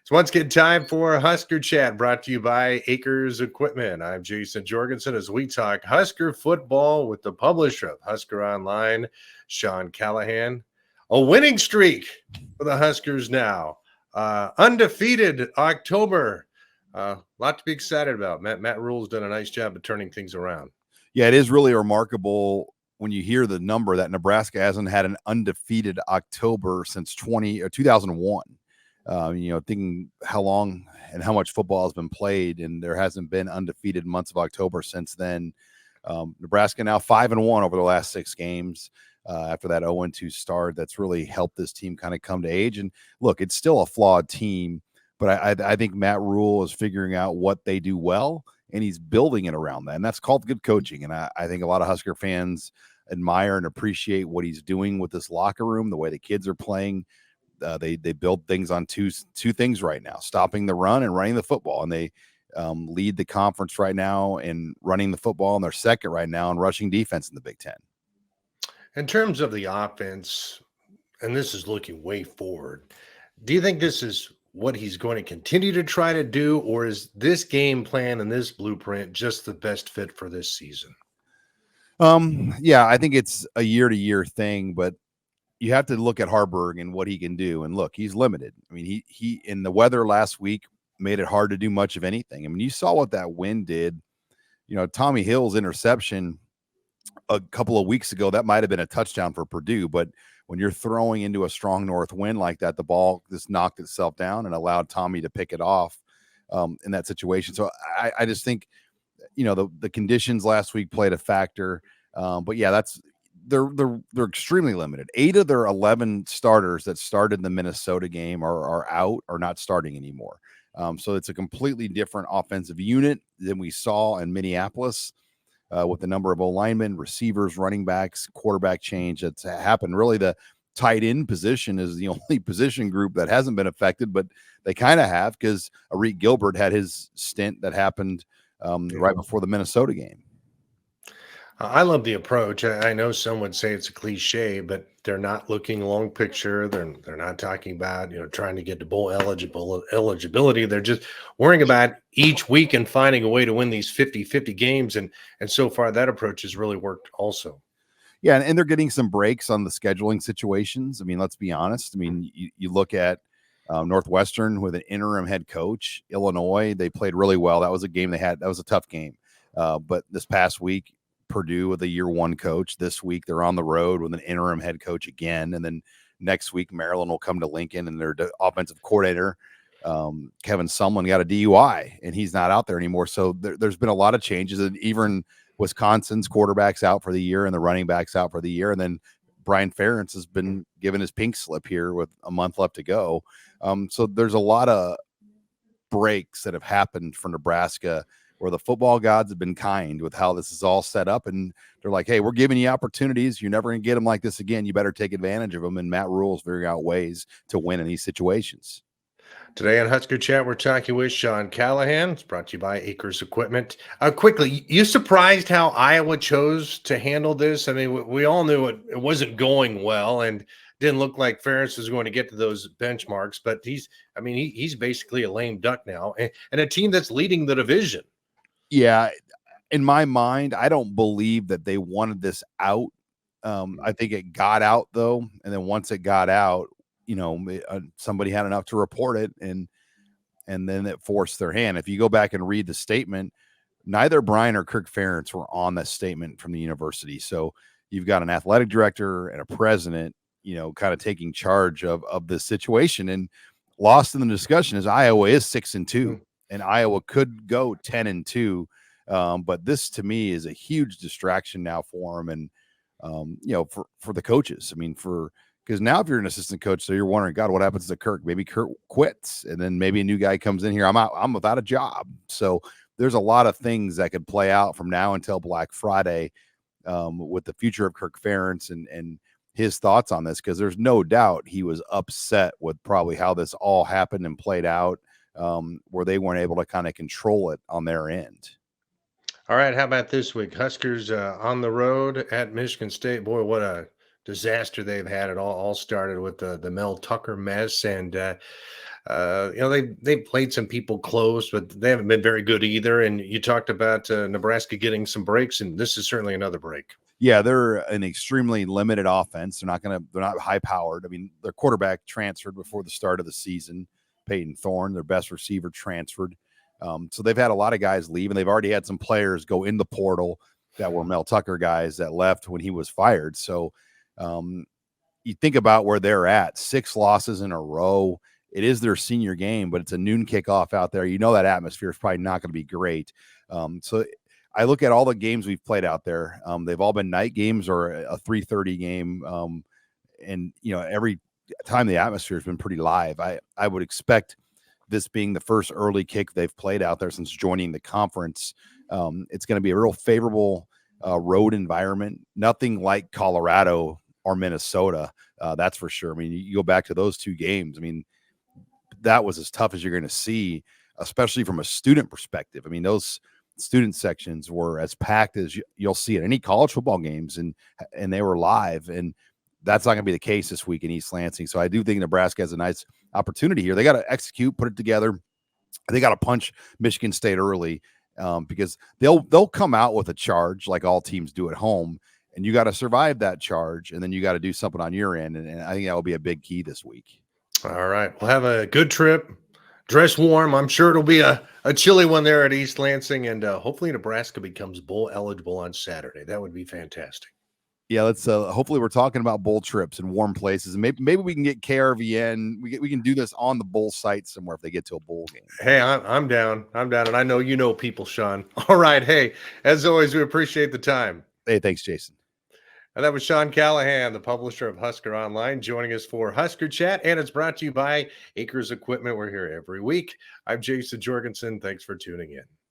So once again, time for Husker Chat, brought to you by Acres Equipment. I'm Jayson Jorgensen as we talk Husker football with the publisher of HuskerOnline, Sean Callahan. A winning streak for the Huskers now. Undefeated October. A lot to be excited about. Matt Rule's done a nice job of turning things around. Yeah, it is really remarkable when you hear the number that Nebraska hasn't had an undefeated October since 2001. Thinking how long and how much football has been played, and there hasn't been undefeated months of October since then. Nebraska now 5-1 over the last 6 games after that 0-2 start. That's really helped this team kind of come to age. And look, it's still a flawed team, but I think Matt Rule is figuring out what they do well, and he's building it around that. And that's called good coaching. And I think a lot of Husker fans admire and appreciate what he's doing with this locker room, the way the kids are playing. They build things on two things right now: stopping the run and running the football. And they lead the conference right now in running the football, and they're second right now in rushing defense in the Big Ten. In terms of the offense, and this is looking way forward, do you think this is what he's going to continue to try to do, or is this game plan and this blueprint just the best fit for this season? Yeah, I think it's a year-to-year thing, but you have to look at Harburg and what he can do. And look, he's limited. I mean, he in the weather last week made it hard to do much of anything. I mean, you saw what that wind did. Tommy Hill's interception a couple of weeks ago, that might have been a touchdown for Purdue. But when you're throwing into a strong north wind like that, the ball just knocked itself down and allowed Tommy to pick it off in that situation. So I just think, the conditions last week played a factor. But yeah, they're extremely limited. 8 of their 11 starters that started the Minnesota game are out or not starting anymore. So it's a completely different offensive unit than we saw in Minneapolis with the number of O-linemen, receivers, running backs, quarterback change that's happened. Really, the tight end position is the only position group that hasn't been affected, but they kind of have because Arik Gilbert had his stint that happened right before the Minnesota game. I love the approach. I know some would say it's a cliche, but they're not looking long picture. They're not talking about, trying to get to bowl eligibility. They're just worrying about each week and finding a way to win these 50-50 games. And so far that approach has really worked also. Yeah, and they're getting some breaks on the scheduling situations. I mean, let's be honest. I mean, you look at Northwestern with an interim head coach. Illinois, they played really well. That was a game that was a tough game. But this past week, Purdue with a year 1 coach. This week they're on the road with an interim head coach again. And then next week, Maryland will come to Lincoln, and their offensive coordinator, Kevin Sumlin, got a DUI and he's not out there anymore. So there's been a lot of changes, and even Wisconsin's quarterback's out for the year and the running back's out for the year. And then Brian Ferentz has been given his pink slip here with a month left to go. So there's a lot of breaks that have happened for Nebraska, where the football gods have been kind with how this is all set up. And they're like, hey, we're giving you opportunities. You're never going to get them like this again. You better take advantage of them. And Matt Rule's figuring out ways to win in these situations. Today on Husker Chat, we're talking with Sean Callahan. It's brought to you by Acres Equipment. Quickly, you surprised how Iowa chose to handle this? I mean, we all knew it wasn't going well, and didn't look like Ferentz was going to get to those benchmarks. But he's basically a lame duck now, and a team that's leading the division. Yeah, in my mind, I don't believe that they wanted this out. I think it got out, though. And then once it got out, somebody had enough to report it, and then it forced their hand. If you go back and read the statement, neither Brian or Kirk Ferentz were on that statement from the university. So you've got an athletic director and a president, kind of taking charge of this situation. And lost in the discussion is Iowa is 6-2. And Iowa could go 10-2, but this to me is a huge distraction now for them, and for the coaches. I mean, because now if you're an assistant coach, so you're wondering, God, what happens to Kirk? Maybe Kirk quits, and then maybe a new guy comes in here. I'm without a job. So there's a lot of things that could play out from now until Black Friday with the future of Kirk Ferentz and his thoughts on this, because there's no doubt he was upset with probably how this all happened and played out. Where they weren't able to kind of control it on their end. All right, how about this week? Huskers on the road at Michigan State. Boy, what a disaster they've had. It all started with the Mel Tucker mess, and They played some people close, but they haven't been very good either. And you talked about Nebraska getting some breaks, and this is certainly another break. Yeah, they're an extremely limited offense. They're not high powered. I mean, their quarterback transferred before the start of the season. Peyton Thorne, their best receiver, transferred. So they've had a lot of guys leave, and they've already had some players go in the portal that were Mel Tucker guys that left when he was fired. So you think about where they're at, 6 losses in a row. It is their senior game, but it's a noon kickoff out there. You know that atmosphere is probably not going to be great. So I look at all the games we've played out there. They've all been night games or a 3:30 game. And, every time the atmosphere has been pretty live. I would expect this being the first early kick they've played out there since joining the conference. It's going to be a real favorable road environment. Nothing like Colorado or Minnesota. That's for sure. I mean, you go back to those 2 games. I mean, that was as tough as you're going to see, especially from a student perspective. I mean, those student sections were as packed as you'll see at any college football games, and they were live, and that's not going to be the case this week in East Lansing. So I do think Nebraska has a nice opportunity here. They got to execute, put it together. They got to punch Michigan State early because they'll come out with a charge like all teams do at home, and you got to survive that charge, and then you got to do something on your end, and I think that will be a big key this week. All right. We'll have a good trip. Dress warm. I'm sure it'll be a chilly one there at East Lansing, and hopefully Nebraska becomes bowl eligible on Saturday. That would be fantastic. Yeah, let's hopefully we're talking about bowl trips and warm places, and maybe we can get KRVN. We can do this on the bowl site somewhere if they get to a bowl game. Hey, I'm down. I'm down, and I know you know people, Sean. All right. Hey, as always, we appreciate the time. Hey, thanks, Jason. And that was Sean Callahan, the publisher of HuskerOnline, joining us for Husker Chat, and it's brought to you by Acres Equipment. We're here every week. I'm Jayson Jorgensen. Thanks for tuning in.